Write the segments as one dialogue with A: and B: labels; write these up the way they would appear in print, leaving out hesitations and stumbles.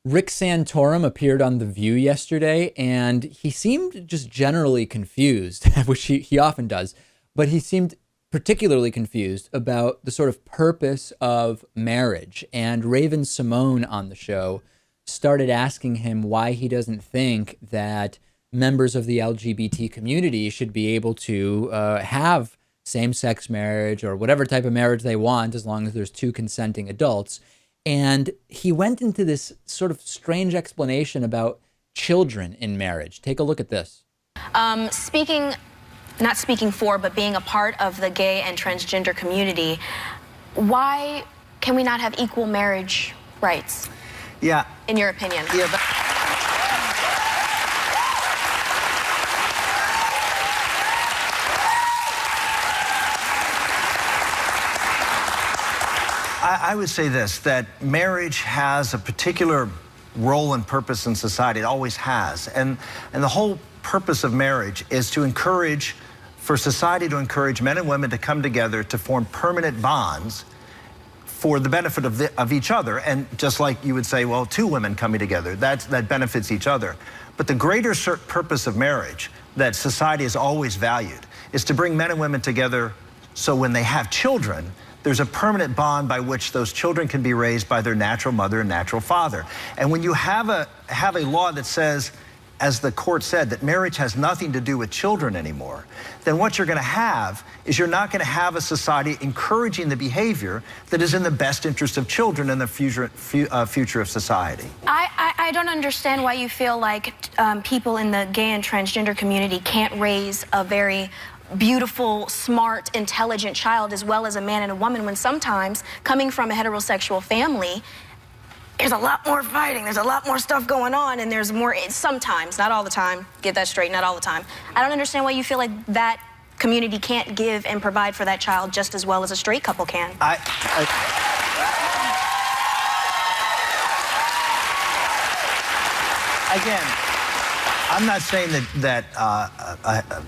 A: Rick Santorum appeared on The View yesterday, and he seemed just generally confused, which he often does, but he seemed particularly confused about the sort of purpose of marriage. And Raven Simone on the show started asking him why he doesn't think that members of the LGBT community should be able to have same sex marriage or whatever type of marriage they want, as long as there's two consenting adults. And he went into this sort of strange explanation about children in marriage. Take a look at this.
B: Not speaking for, but being a part of the gay and transgender community, why can we not have equal marriage rights?
C: Yeah.
B: In your opinion?
C: Yeah. I would say this, that marriage has a particular role and purpose in society. It always has. And the whole purpose of marriage is to encourage, for society to encourage men and women to come together to form permanent bonds for the benefit of each other. And just like you would say, well, two women coming together, that benefits each other. But the greater purpose of marriage that society has always valued is to bring men and women together so when they have children, there's a permanent bond by which those children can be raised by their natural mother and natural father. And when you have a law that says, as the court said, that marriage has nothing to do with children anymore, then what you're going to have is you're not going to have a society encouraging the behavior that is in the best interest of children and the future of society.
B: I don't understand why you feel like people in the gay and transgender community can't raise a very beautiful, smart, intelligent child as well as a man and a woman, when sometimes, coming from a heterosexual family, there's a lot more fighting, there's a lot more stuff going on, and there's more, sometimes, not all the time, get that straight, not all the time. I don't understand why you feel like that community can't give and provide for that child just as well as a straight couple can.
C: Again, I'm not saying that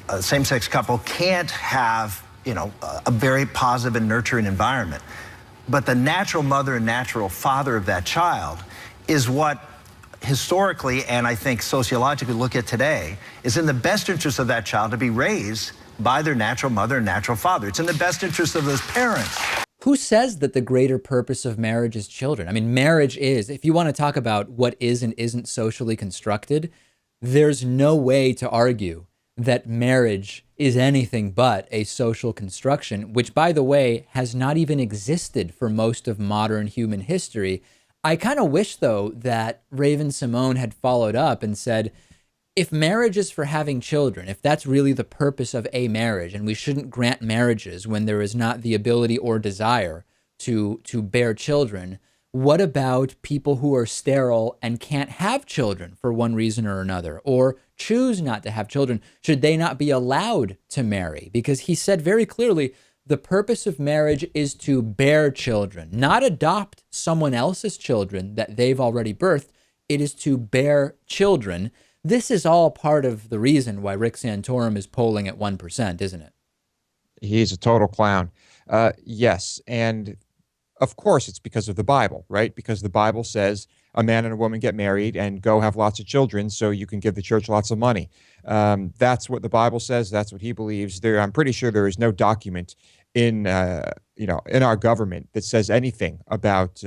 C: a same-sex couple can't have, a very positive and nurturing environment. But the natural mother and natural father of that child is what historically, and I think sociologically look at today, is in the best interest of that child to be raised by their natural mother and natural father. It's in the best interest of those parents.
A: Who says that the greater purpose of marriage is children? I mean, marriage is, if you want to talk about what is and isn't socially constructed, there's no way to argue that marriage is anything but a social construction, which, by the way, has not even existed for most of modern human history. I kind of wish, though, that Raven Simone had followed up and said, if marriage is for having children, if that's really the purpose of a marriage, and we shouldn't grant marriages when there is not the ability or desire to bear children, what about people who are sterile and can't have children for one reason or another, or choose not to have children? Should they not be allowed to marry? Because he said very clearly, the purpose of marriage is to bear children, not adopt someone else's children that they've already birthed. It is to bear children. This is all part of the reason why Rick Santorum is polling at 1%, isn't it?
D: He's a total clown. Yes, and of course, it's because of the Bible, right? Because the Bible says a man and a woman get married and go have lots of children so you can give the church lots of money. That's what the Bible says. That's what he believes. I'm pretty sure there is no document in our government that says anything about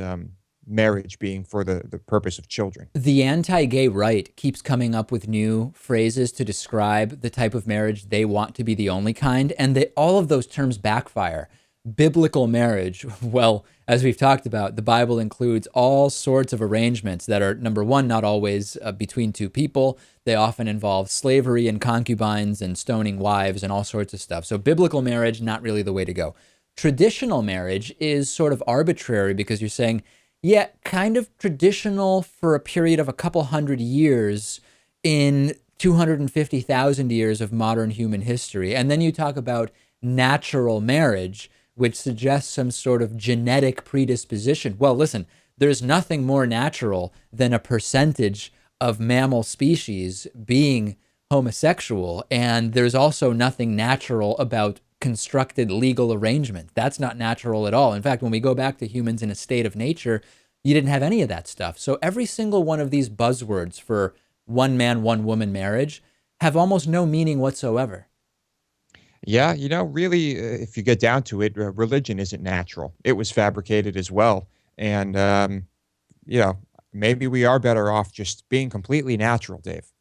D: marriage being for the purpose of children.
A: The anti-gay right keeps coming up with new phrases to describe the type of marriage they want to be the only kind, and all of those terms backfire. Biblical marriage, well, as we've talked about, the Bible includes all sorts of arrangements that are, number one, not always between two people. They often involve slavery and concubines and stoning wives and all sorts of stuff. So biblical marriage, not really the way to go. Traditional marriage is sort of arbitrary because you're saying, yeah, kind of traditional for a period of a couple hundred years in 250,000 years of modern human history. And then you talk about natural marriage, which suggests some sort of genetic predisposition. Well, listen, there's nothing more natural than a percentage of mammal species being homosexual. And there's also nothing natural about constructed legal arrangement. That's not natural at all. In fact, when we go back to humans in a state of nature, you didn't have any of that stuff. So every single one of these buzzwords for one man, one woman marriage have almost no meaning whatsoever.
D: Yeah, really, if you get down to it, religion isn't natural. It was fabricated as well. And, you know, maybe we are better off just being completely natural, Dave.